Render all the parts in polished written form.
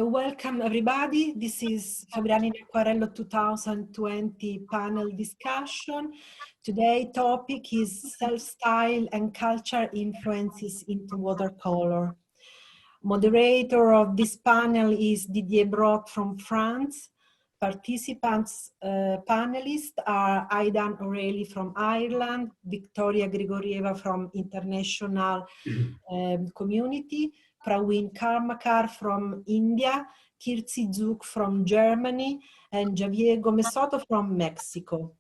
Welcome everybody. This is Fabriano in Acquarello 2020 panel discussion. Today topic is self-style and culture influences into watercolor. Moderator of this panel is Didier Brot from France. Participants, panelists are Aidan O'Reilly from Ireland, Victoria Grigorieva from International Community, Praveen Karmakar from India, Kirsi Zuk from Germany, and Javier Gomesotto from Mexico.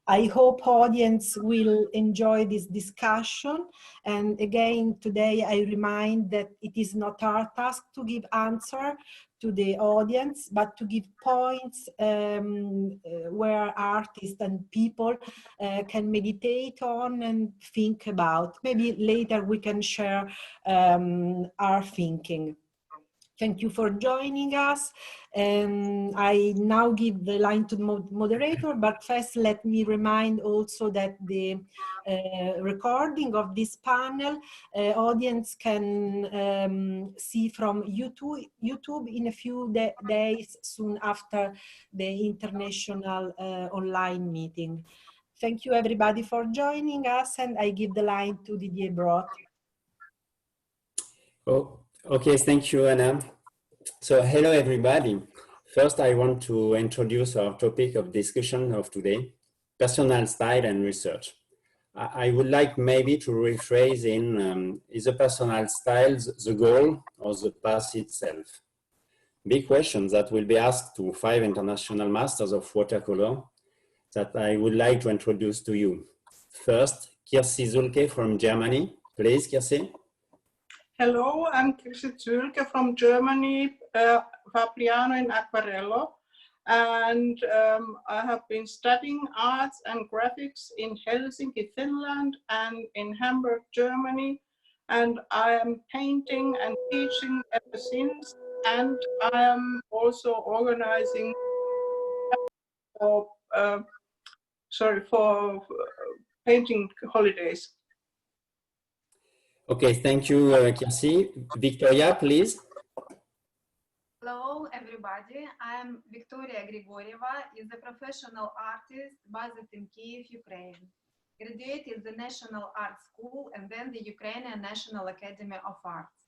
I hope audience will enjoy this discussion. And again, today I remind that it is not our task to give answer to the audience, but to give points where artists and people can meditate on and think about. Maybe later we can share our thinking. Thank you for joining us. I now give the line to the moderator, but first let me remind also that the recording of this panel audience can see from YouTube in a few days soon after the international online meeting. Thank you everybody for joining us, and I give the line to Didier Brot. Oh, okay, thank you, Anna. So hello everybody. First, I want to introduce our topic of discussion of today, personal style and research. I would like maybe to rephrase in, is the personal style the goal or the path itself? Big questions that will be asked to 5 international masters of watercolor that I would like to introduce to you. First, Kirsi Zulke from Germany. Please, Kirsi. Hello, I'm Kirsi Zulke from Germany, Fabriano in Acquarello, and I have been studying arts and graphics in Helsinki, Finland, and in Hamburg, Germany, and I am painting and teaching ever since, and I am also organizing for painting holidays. Okay, thank you, Kirsi. Victoria, please. Hello, everybody. I'm Victoria Grigorieva, is a professional artist based in Kiev, Ukraine. Graduated the National Art School and then the Ukrainian National Academy of Arts.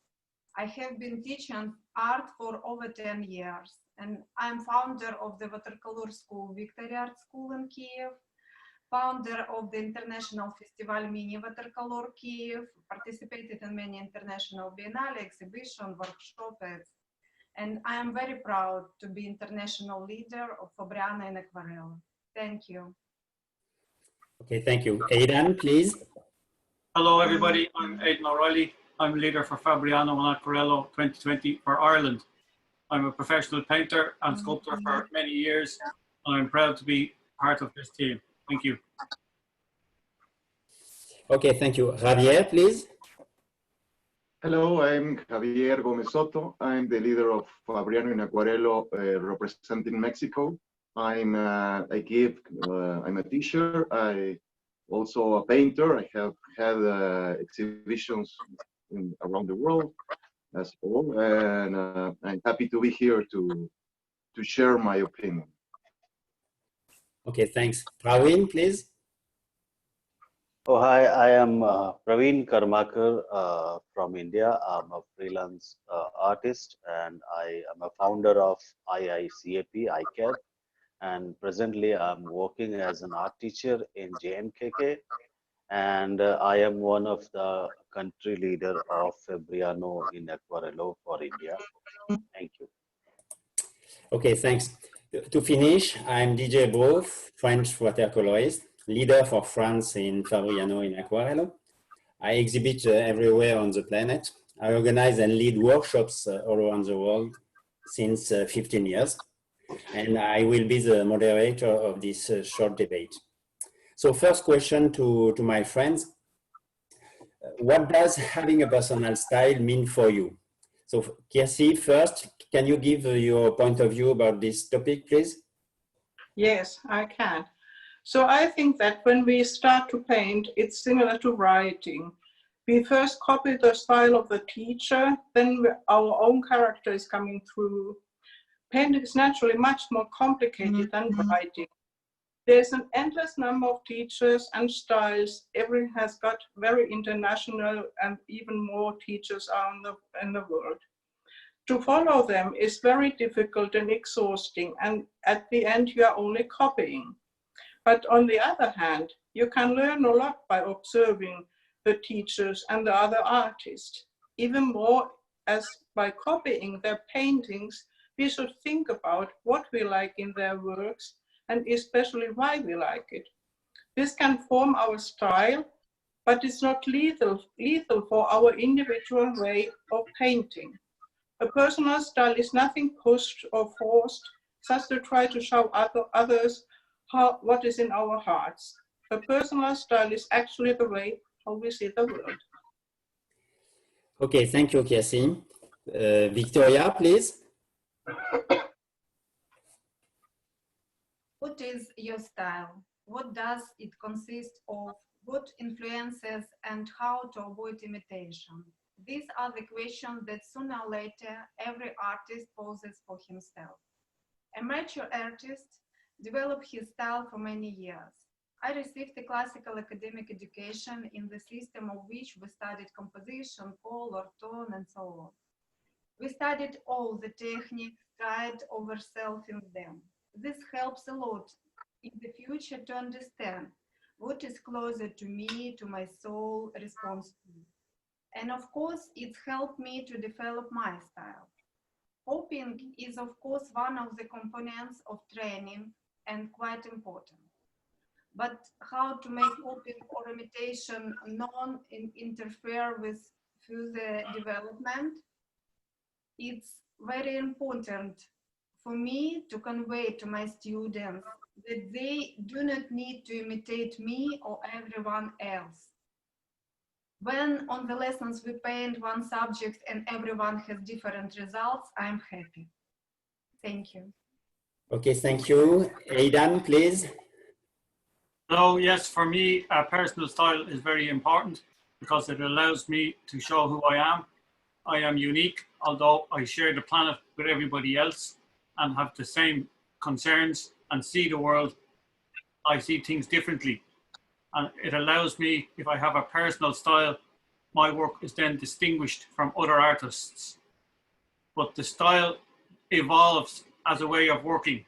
I have been teaching art for over 10 years, and I'm founder of the Watercolor School, Victory Art School in Kiev, founder of the International Festival Mini Watercolor Kiev, participated in many international biennale, exhibition, workshops, and I am very proud to be international leader of Fabriano in Acquarello. Thank you. Okay, thank you. Aidan, please. Hello, everybody. I'm Aidan O'Reilly. I'm leader for Fabriano in Acquarello 2020 for Ireland. I'm a professional painter and sculptor for many years, and I'm proud to be part of this team. Thank you. Okay, thank you. Javier, please. Hello, I'm Javier Gomesotto. I'm the leader of Fabriano in Acquarello, representing Mexico. I'm a teacher. I also a painter. I have had exhibitions around the world as well, and I'm happy to be here to share my opinion. Okay, thanks. Praveen, please. Oh, hi, I am Praveen Karmakar from India. I'm a freelance artist, and I am a founder of IICAP, ICAP, and presently I'm working as an art teacher in JNKK, and I am one of the country leader of Fabriano in Acquarello for India. Thank you. Okay, thanks. To finish, I'm Didier Brot, French watercolorist, leader for France in Fabriano in Acquarello. I exhibit everywhere on the planet. I organize and lead workshops all around the world since 15 years. And I will be the moderator of this short debate. So first question to my friends. What does having a personal style mean for you? So Kirsi, first, can you give your point of view about this topic, please? Yes, I can. So I think that when we start to paint, it's similar to writing. We first copy the style of the teacher, then our own character is coming through. Painting is naturally much more complicated than writing. There's an endless number of teachers and styles. Every has got very international, and even more teachers are in the world. To follow them is very difficult and exhausting, and at the end you are only copying. But on the other hand, you can learn a lot by observing the teachers and the other artists. Even more, as by copying their paintings, we should think about what we like in their works and especially why we like it. This can form our style, but it's not lethal for our individual way of painting. A personal style is nothing pushed or forced, just to try to show others what is in our hearts. A personal style is actually the way how we see the world. Okay, thank you, Kiasi. Victoria, please. What is your style? What does it consist of? What influences and how to avoid imitation? These are the questions that sooner or later every artist poses for himself. A mature artist developed his style for many years. I received a classical academic education in the system of which we studied composition, color, tone, and so on. We studied all the techniques, tried ourselves in them. This helps a lot in the future to understand what is closer to me, to my soul, responds to. And of course, it's helped me to develop my style. Copying is of course one of the components of training and quite important. But how to make copying or imitation non-interfere with further development? It's very important for me to convey to my students that they do not need to imitate me or everyone else. When on the lessons we paint one subject and everyone has different results, I'm happy. Thank you. Okay, thank you. Aidan, please. So yes, for me, personal style is very important because it allows me to show who I am. I am unique, although I share the planet with everybody else and have the same concerns and see the world. I see things differently. And it allows me, if I have a personal style, my work is then distinguished from other artists. But the style evolves as a way of working.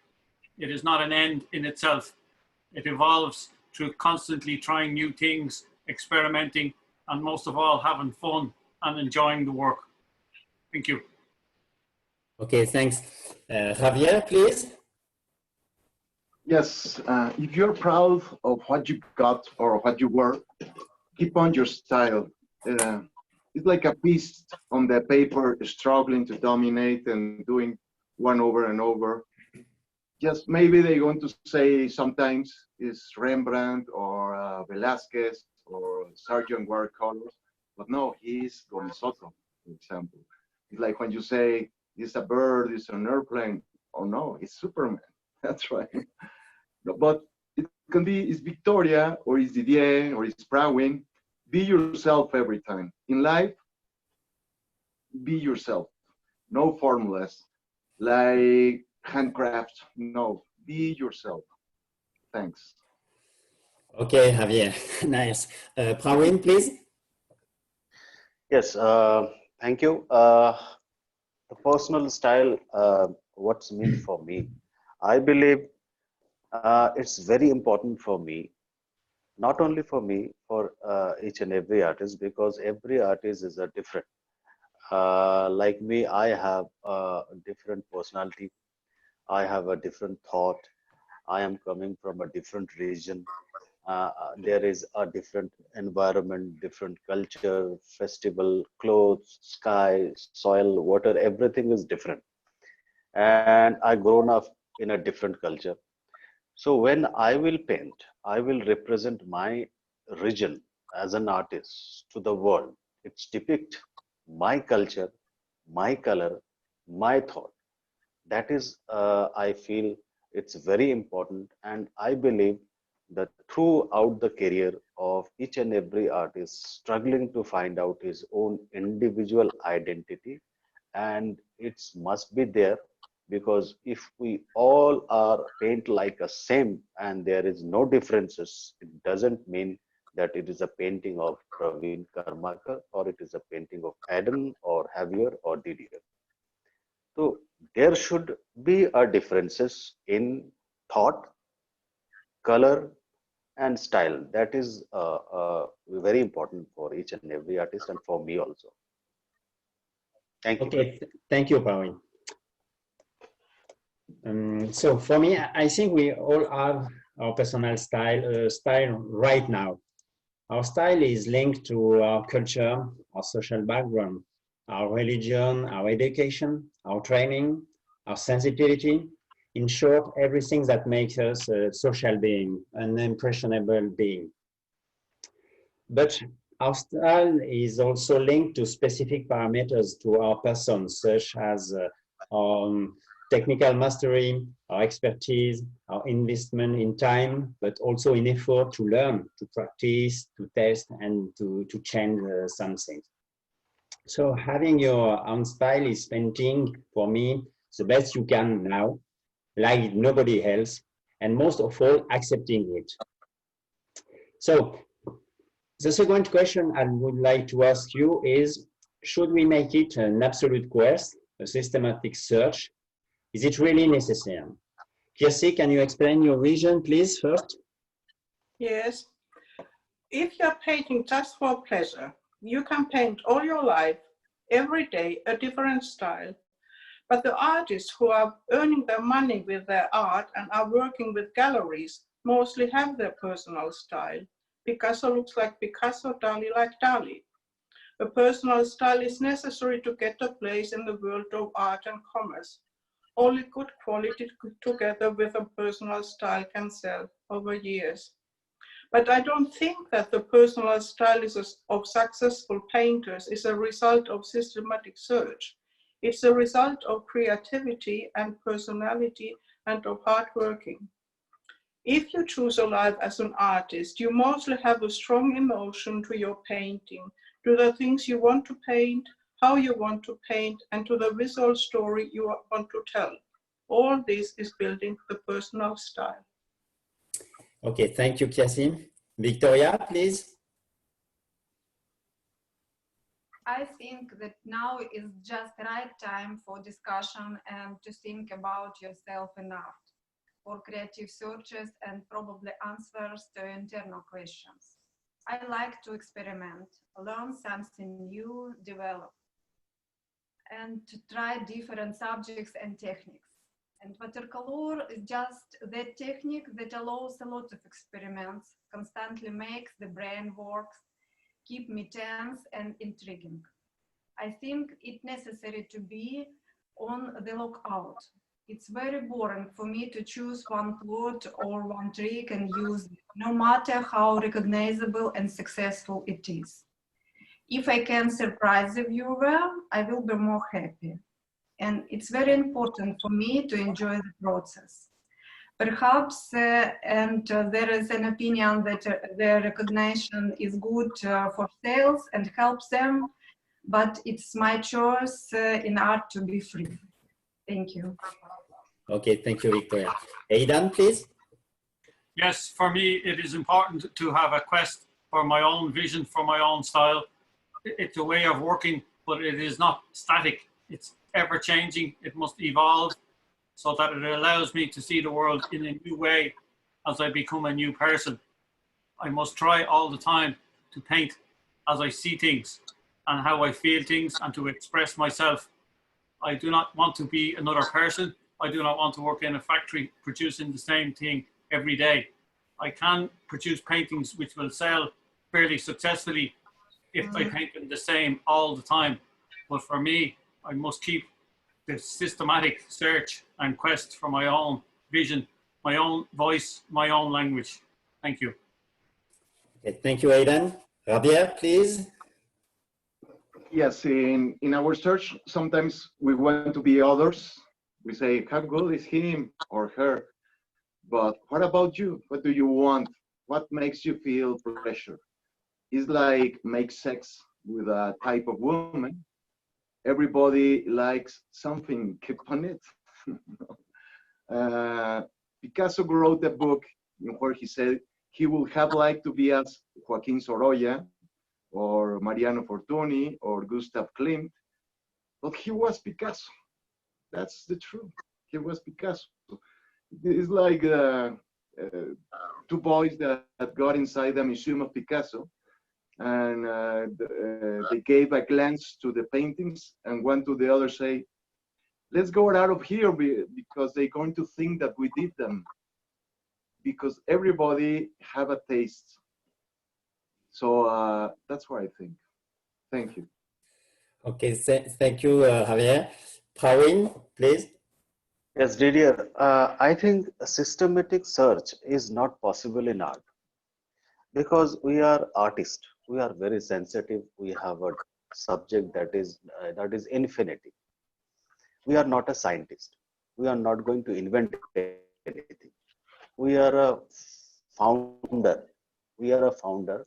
It is not an end in itself. It evolves through constantly trying new things, experimenting, and most of all, having fun and enjoying the work. Thank you. Okay, thanks. Javier, please. Yes, if you're proud of what you got or what you were, keep on your style. It's like a piece on the paper struggling to dominate and doing one over and over. Just maybe they're going to say sometimes it's Rembrandt or Velázquez or Sargent Watercolor, but no, he's Gomisotto, for example. It's like when you say it's a bird, it's an airplane. Oh no, it's Superman. That's right. But it can be it's Victoria or it's Didier or it's Prawin. Be yourself every time. In life, be yourself. No formulas like handcraft. No, be yourself. Thanks. Okay, Javier, nice. Praveen, please. Yes, thank you. The personal style, what's meant for me? I believe it's very important for me, not only for me, for each and every artist, because every artist is a different. Like me, I have a different personality. I have a different thought. I am coming from a different region. There is a different environment, different culture, festival, clothes, sky, soil, water, everything is different. And I grown up in a different culture. So when I will paint, I will represent my region as an artist to the world. It's depict my culture, my color, my thought. That is, I feel it's very important. And I believe that throughout the career of each and every artist struggling to find out his own individual identity, and it must be there, because if we all are paint like a same and there is no differences, it doesn't mean that it is a painting of Praveen Karmakar or it is a painting of Adam or Javier or Didier. So there should be a differences in thought, color, and style. That is very important for each and every artist and for me also. Thank you. Okay, thank you, Praveen. So for me, I think we all have our personal style right now. Our style is linked to our culture, our social background, our religion, our education, our training, our sensitivity. In short, everything that makes us a social being, an impressionable being. But our style is also linked to specific parameters to our person, such as technical mastery, our expertise, our investment in time, but also in effort to learn, to practice, to test, and to change something. So having your own style is painting, for me, the best you can now, like nobody else, and most of all, accepting it. So the second question I would like to ask you is, should we make it an absolute quest, a systematic search? Is it really necessary? Kirsi, can you explain your vision, please, first? Yes. If you're painting just for pleasure, you can paint all your life, every day, a different style. But the artists who are earning their money with their art and are working with galleries mostly have their personal style. Picasso looks like Picasso, Dali like Dali. A personal style is necessary to get a place in the world of art and commerce. Only good quality together with a personal style can sell over years. But I don't think that the personal style of successful painters is a result of systematic search. It's a result of creativity and personality and of hard working. If you choose a life as an artist, you mostly have a strong emotion to your painting, to the things you want to paint, how you want to paint, and to the visual story you want to tell. All this is building the personal style. Okay, thank you, Kirsi. Victoria, please. I think that now is just the right time for discussion and to think about yourself in art, for creative searches and probably answers to internal questions. I like to experiment, learn something new, develop, and to try different subjects and techniques. And watercolor is just that technique that allows a lot of experiments, constantly makes the brain work, keep me tense and intriguing. I think it's necessary to be on the lookout. It's very boring for me to choose one plot or one trick and use it, no matter how recognizable and successful it is. If I can surprise the viewer, I will be more happy. And it's very important for me to enjoy the process. Perhaps, there is an opinion that the recognition is good for sales and helps them, but it's my choice in art to be free. Thank you. Okay, thank you, Victoria. Aidan, please. Yes, for me, it is important to have a quest for my own vision, for my own style. It's a way of working, but it is not static. It's ever changing. It must evolve so that it allows me to see the world in a new way as I become a new person. I must try all the time to paint as I see things and how I feel things and to express myself. I do not want to be another person. I do not want to work in a factory producing the same thing every day. I can produce paintings which will sell fairly successfully if I paint them the same all the time. But for me, I must keep the systematic search and quest for my own vision, my own voice, my own language. Thank you. Okay, thank you, Aidan. Javier, please. Yes, in our search, sometimes we want to be others. We say, how good is him or her? But what about you? What do you want what makes you feel pleasure? It's like make sex with a type of woman. Everybody likes something, keep on it. Picasso wrote a book where he said he would have liked to be as Joaquin Sorolla or Mariano Fortuny or Gustav Klimt, but he was Picasso. That's the truth. He was Picasso. It's like two boys that got inside the Museum of Picasso, and they gave a glance to the paintings, and one to the other say, let's go out of here because they're going to think that we did them, because everybody have a taste. So that's what I think. Thank you. Okay, thank you, Javier. Praveen, please. Yes, Didier. I think a systematic search is not possible in art because we are artists. We are very sensitive. We have a subject that is infinity. We are not a scientist. We are not going to invent anything. We are a founder. We are a founder.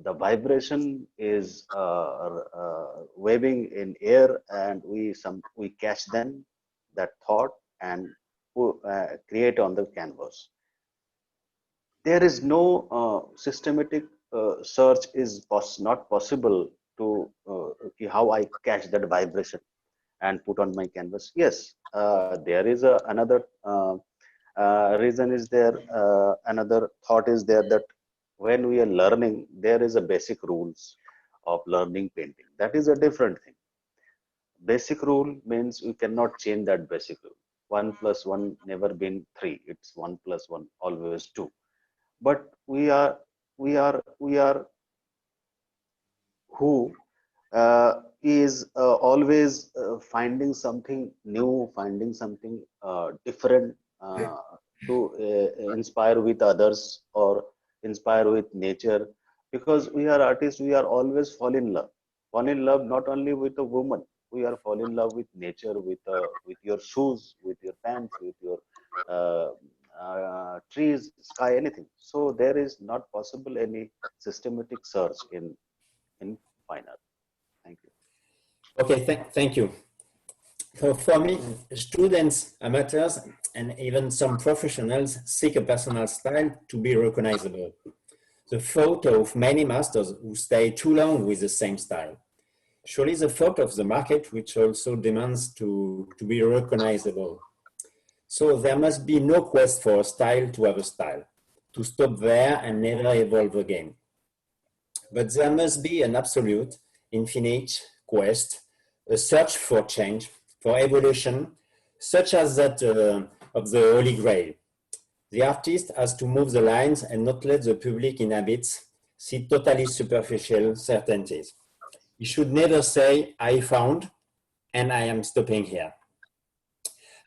The vibration is waving in air, and we catch them, that thought, and create on the canvas. There is no systematic search is not possible to how I catch that vibration and put on my canvas. Yes, there is another reason is there, another thought is there, that when we are learning, there is a basic rules of learning painting. That is a different thing. Basic rule means we cannot change that basic rule. 1 + 1 never been 3. It's 1 + 1 always 2. But we are who is always finding something new, finding something different to inspire with others or inspire with nature. Because we are artists, we are always fall in love not only with a woman. We are fall in love with nature, with your shoes, with your pants, with your trees, sky, anything. So there is not possible any systematic search in fine art. Thank you. Okay, thank you. So for me, students, amateurs, and even some professionals seek a personal style to be recognizable. The fault of many masters who stay too long with the same style. Surely the fault of the market, which also demands to be recognizable. So there must be no quest for a style to have a style, to stop there and never evolve again. But there must be an absolute, infinite quest, a search for change, for evolution, such as that of the Holy Grail. The artist has to move the lines and not let the public inhabit see totally superficial certainties. He should never say, I found, and I am stopping here.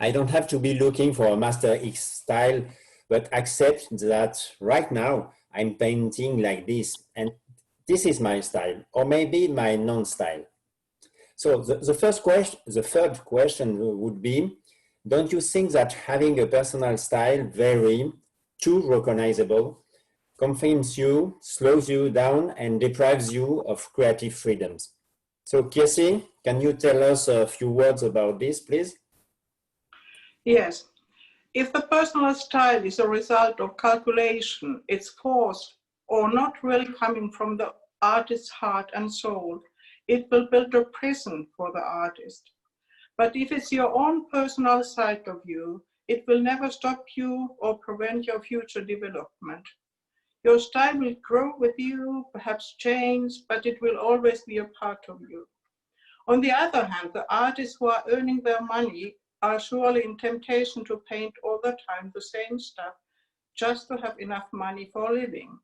I don't have to be looking for a Master X style, but accept that right now I'm painting like this, and this is my style, or maybe my non-style. So the third question would be, don't you think that having a personal style very too recognizable confines you, slows you down, and deprives you of creative freedoms? So Kirsi, can you tell us a few words about this, please? Yes. If the personal style is a result of calculation, it's forced or not really coming from the artist's heart and soul, it will build a prison for the artist. But if it's your own personal side of you, it will never stop you or prevent your future development. Your style will grow with you, perhaps change, but it will always be a part of you. On the other hand, the artists who are earning their money are surely in temptation to paint all the time the same stuff just to have enough money for a living.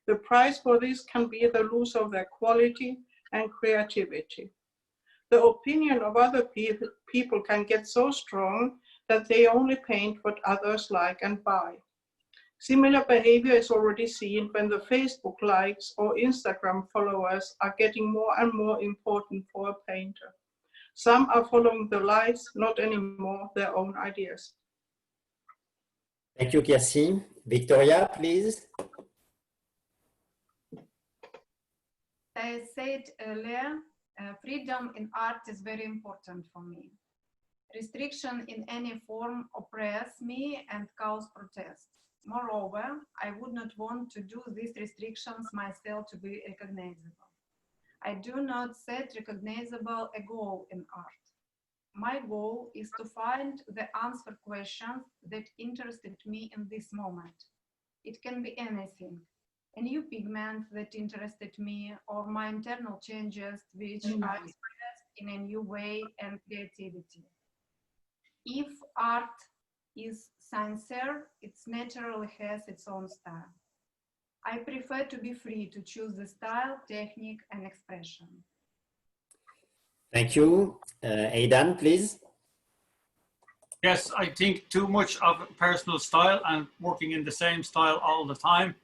The price for this can be the loss of their quality and creativity. The opinion of other people can get so strong that they only paint what others like and buy. Similar behavior is already seen when the Facebook likes or Instagram followers are getting more and more important for a painter. Some are following the likes, not anymore their own ideas. Thank you, Kirsi. Victoria, please. I said earlier, freedom in art is very important for me. Restriction in any form oppress me and cause protests. Moreover, I would not want to do these restrictions myself to be recognizable. I do not set recognizable a goal in art. My goal is to find the answer questions that interested me in this moment. It can be anything. A new pigment that interested me, or my internal changes which are expressed in a new way, and creativity. If art is sincere, it naturally has its own style. I prefer to be free to choose the style, technique, and expression. Thank you. Aidan, please. Yes, I think too much of personal style and working in the same style all the time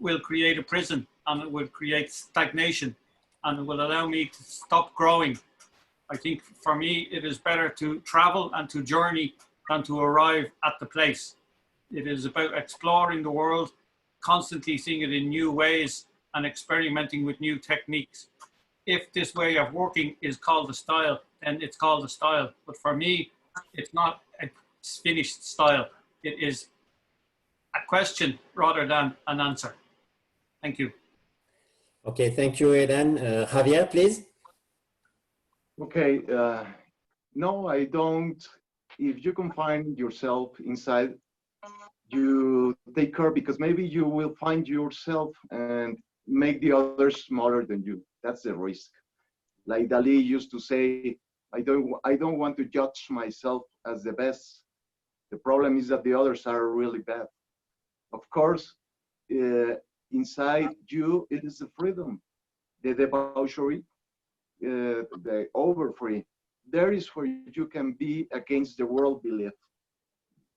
will create a prison, and it will create stagnation, and it will allow me to stop growing. I think for me, it is better to travel and to journey than to arrive at the place. It is about exploring the world, constantly seeing it in new ways and experimenting with new techniques. If this way of working is called a style, then it's called a style. But for me, it's not a finished style. It is a question rather than an answer. Thank you. Okay, thank you, Aidan. Javier, please. Okay, no, I don't. If you confine yourself inside, you take care, because maybe you will find yourself and make the others smaller than you. That's the risk. Like Dali used to say, I don't want to judge myself as the best. The problem is that the others are really bad. Of course, inside you, it is the freedom, the debauchery, the overfree. There is where you can be against the world belief.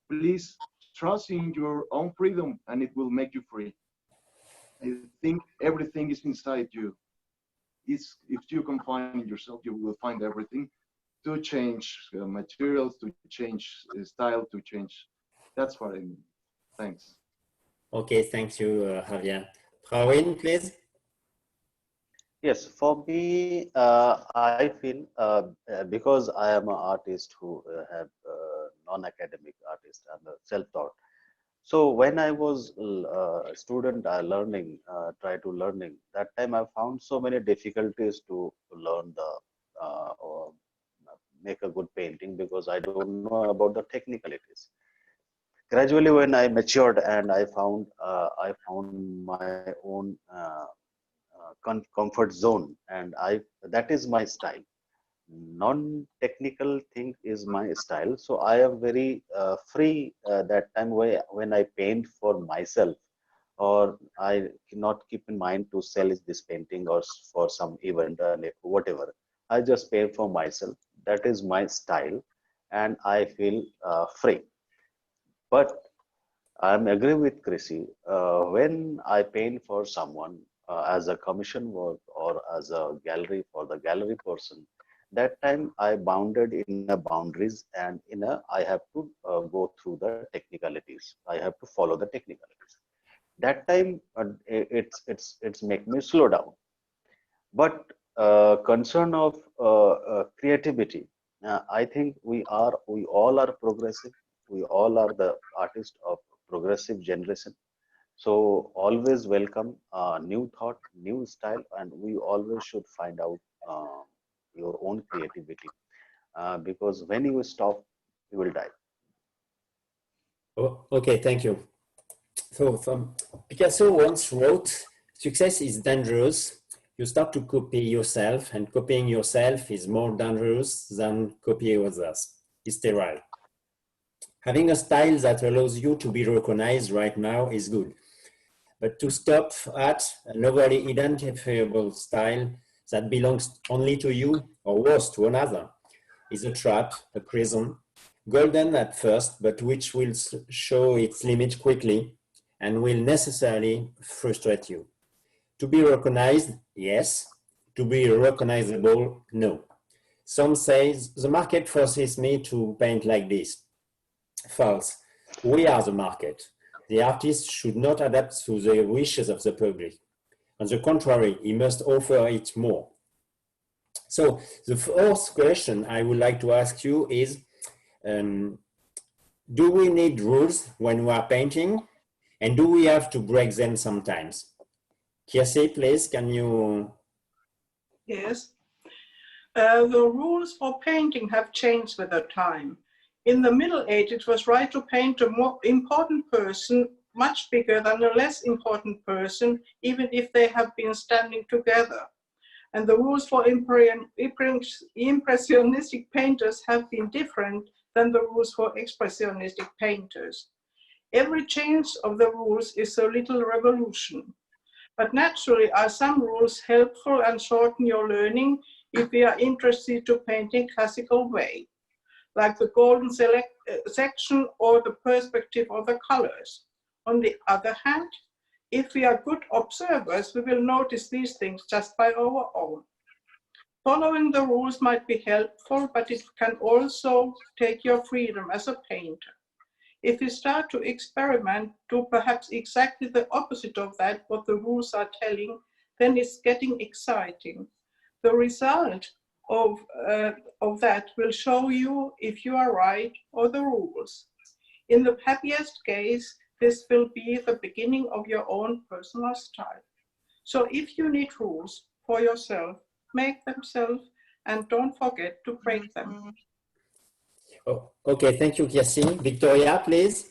Please trust in your own freedom, and it will make you free. I think everything is inside you. If you confine yourself, you will find everything to change materials, to change style, to change. That's what I mean. Thanks. Okay, thank you, Javier. Praveen, please. Yes, for me, I feel because I am an artist who have non-academic artist and self-taught. So when I was a student, try to learning, that time I found so many difficulties to learn or make a good painting, because I don't know about the technicalities. Gradually, when I matured and I found my own comfort zone, and that is my style. Non-technical thing is my style, so I am very free that time when I paint for myself, or I cannot keep in mind to sell this painting or for some event or whatever. I just paint for myself. That is my style, and I feel free. But I'm agree with Chrissy. When I paint for someone as a commission work or as a gallery for the gallery person, that time I bounded in the boundaries, and I have to go through the technicalities. I have to follow the technicalities. That time it's make me slow down. But concern of creativity, I think we all are progressive. We all are the artists of progressive generation. So always welcome new thought, new style, and we always should find out your own creativity, because when you stop, you will die. Oh, okay, thank you. So Picasso once wrote, "Success is dangerous. You start to copy yourself, and copying yourself is more dangerous than copying others. It's sterile." Having a style that allows you to be recognized right now is good. But to stop at an overly identifiable style that belongs only to you, or worse, to another, is a trap, a prison, golden at first, but which will show its limit quickly and will necessarily frustrate you. To be recognized, yes. To be recognizable, no. Some say the market forces me to paint like this. False. We are the market. The artist should not adapt to the wishes of the public. On the contrary, he must offer it more. So the first question I would like to ask you is, do we need rules when we are painting? And do we have to break them sometimes? Kirsi, please, can you? Yes. The rules for painting have changed with the time. In the Middle Ages, it was right to paint a more important person much bigger than a less important person, even if they have been standing together. And the rules for impressionistic painters have been different than the rules for expressionistic painters. Every change of the rules is a little revolution. But naturally, are some rules helpful and shorten your learning if we are interested to paint in classical way, like the golden section or the perspective of the colors. On the other hand, if we are good observers, we will notice these things just by our own. Following the rules might be helpful, but it can also take your freedom as a painter. If you start to experiment, do perhaps exactly the opposite of that, what the rules are telling, then it's getting exciting. The result of that will show you if you are right or the rules. In the happiest case, this will be the beginning of your own personal style. So if you need rules for yourself, make them and don't forget to break them. Oh, okay, thank you, Kirsi. Victoria, please.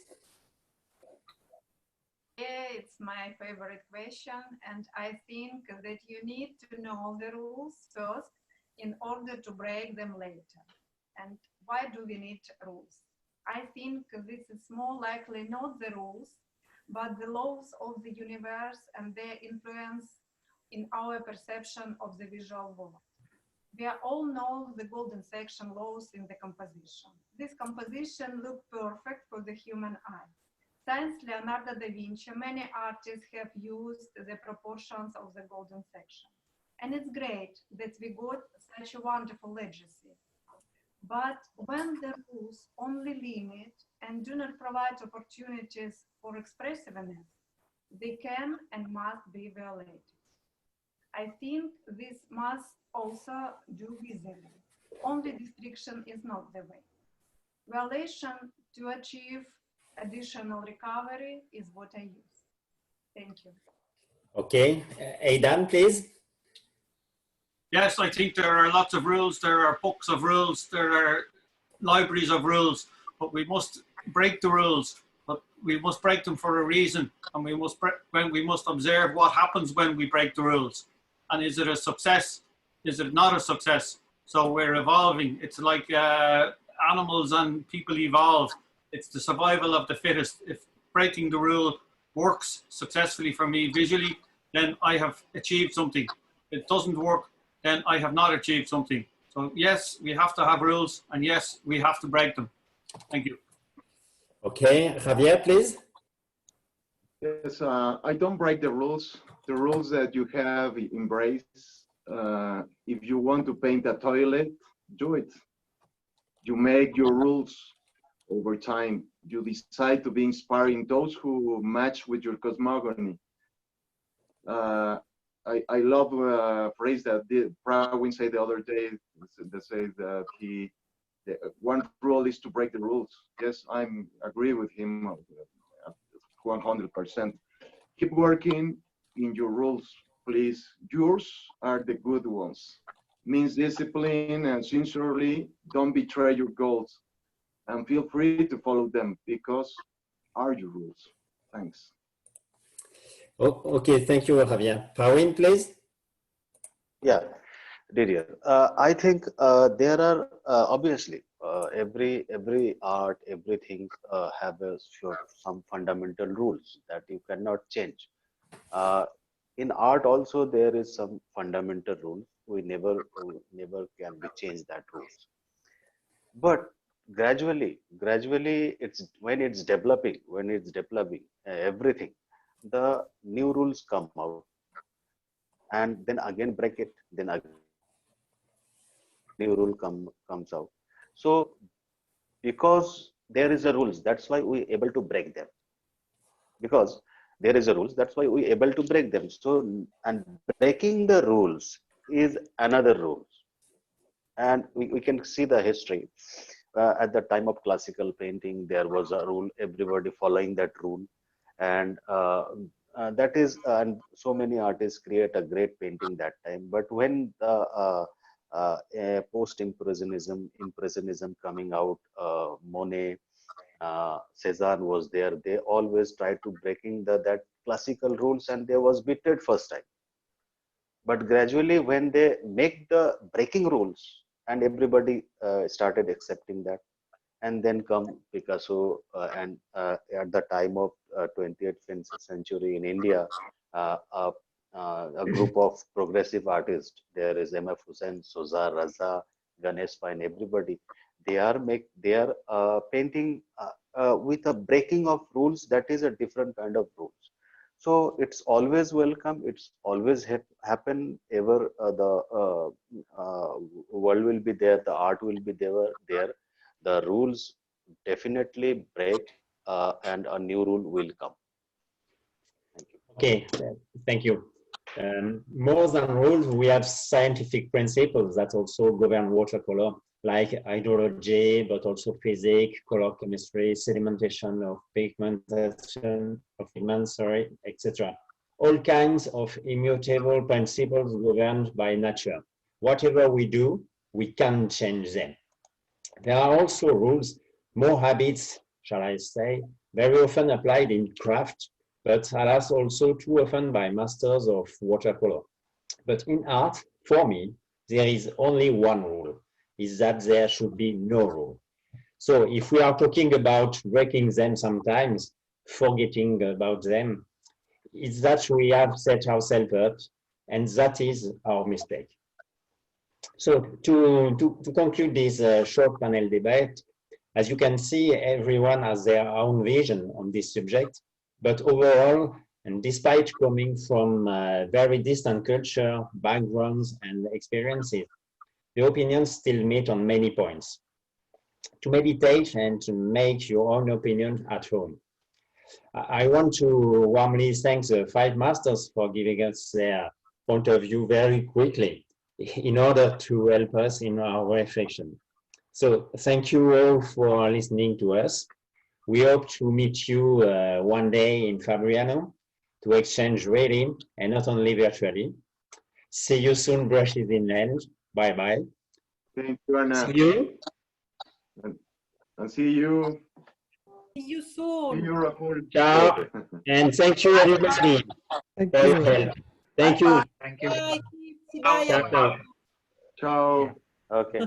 Yeah, it's my favorite question, and I think that you need to know the rules first in order to break them later. And why do we need rules? I think this is more likely not the rules, but the laws of the universe and their influence in our perception of the visual world. We all know the golden section laws in the composition. This composition looks perfect for the human eye. Since Leonardo da Vinci, many artists have used the proportions of the golden section. And it's great that we got such a wonderful legacy. But when the rules only limit and do not provide opportunities for expressiveness, they can and must be violated. I think this must also do visibly. Only restriction is not the way. Violation to achieve additional recovery is what I use. Thank you. Okay, Aidan, please. Yes, I think there are lots of rules. There are books of rules. There are libraries of rules, but we must break the rules. But we must break them for a reason, and we must observe what happens when we break the rules. And is it a success? Is it not a success? So we're evolving. It's like animals and people evolve. It's the survival of the fittest. If breaking the rule works successfully for me visually, then I have achieved something. If it doesn't work, then I have not achieved something. So yes, we have to have rules, and yes, we have to break them. Thank you. Okay, Javier, please. Yes, I don't break the rules. The rules that you have embrace. If you want to paint a toilet, do it. You make your rules over time. You decide to be inspiring those who match with your cosmogony. I love a phrase that Pravin said the other day. That says that one rule is to break the rules. Yes, I agree with him 100%. Keep working in your rules, please. Yours are the good ones. Means discipline and sincerely don't betray your goals, and feel free to follow them because are your rules. Thanks. Oh, okay, thank you, Javier. Pravin, please. Yeah, Didier. I think there are obviously every art, everything have some fundamental rules that you cannot change. In art also there is some fundamental rules. We never can be change that rules. But gradually, it's when it's developing, everything, the new rules come out, and then again break it, then again new rule comes out. So because there is a rules, that's why we able to break them. Because there is a rules. That's why we able to break them. So, and breaking the rules is another rules. And we can see the history. At the time of classical painting, there was a rule, everybody following that rule. And that is, and so many artists create a great painting that time. But when the impressionism coming out, Monet, Cezanne was there, they always tried to breaking that classical rules, and they was beaten first time. But gradually when they make the breaking rules, and everybody started accepting that, and then come Picasso, and at the time of 20th century in India, a group of progressive artists, there is M.F. Hussain, Soza, Raza, Ganesh Fine, everybody, they are painting with a breaking of rules, that is a different kind of rules. So it's always welcome, it's always happen ever, the world will be there, the art will be there, the rules definitely break, and a new rule will come. Thank you. Okay, thank you. More than rules, we have scientific principles that also govern watercolor, like hydrology, but also physics, color chemistry, sedimentation of pigmentation, of pigments, etc. All kinds of immutable principles governed by nature. Whatever we do, we can change them. There are also rules, more habits, shall I say, very often applied in craft, but alas also too often by masters of watercolor. But in art, for me, there is only one rule, is that there should be no rule. So if we are talking about breaking them sometimes, forgetting about them, it's that we have set ourselves up, and that is our mistake. So to conclude this short panel debate, as you can see, everyone has their own vision on this subject, but overall, and despite coming from very distant culture, backgrounds, and experiences, the opinions still meet on many points. To meditate and to make your own opinion at home. I want to warmly thank the 5 masters for giving us their point of view very quickly in order to help us in our reflection. So thank you all for listening to us. We hope to meet you one day in Fabriano to exchange really and not only virtually. See you soon, brushes in hand. Bye-bye. Thank you, Anna. See you. And see you. See you soon. See you, Rahul. Ciao. And thank you, everybody, Thank for you. your help. Thank you. Thank you. Bye. Bye. Ciao. Ciao. Okay.